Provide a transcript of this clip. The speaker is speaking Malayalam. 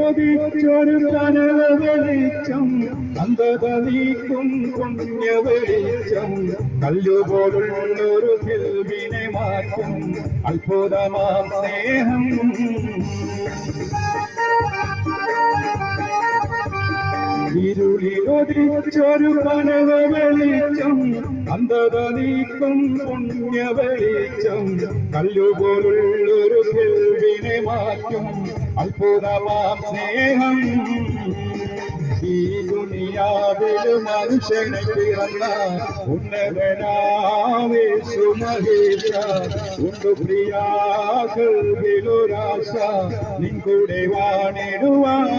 ഇരുളിലൊതിച്ചൊരു കനവ വെളിച്ചം അന്ധത നീക്കും പുണ്യ വെളിച്ചം കല്ലുപോലുള്ളൊരു കേൾവിനെ മാറ്റും അത്ഭുതമാം സ്നേഹം ഇരുളിലൊതിച്ചൊരു കനവ വെളിച്ചം അന്ധത നീക്കും പുണ്യ വെളിച്ചം കല്ലുപോലുള്ളൊരു കേൾവിനെ മാറ്റും അത്ഭുതമാം സ്നേഹം ഈ ദുനിയാവിൽ മനുഷ്യനെ പിറന്ന ഉന്നതനാവേശു മഹേശ ഉണ്ട് പ്രിയാകൾവിലൊരാശ നിൻ കൂടെ വാണിടുവാൻ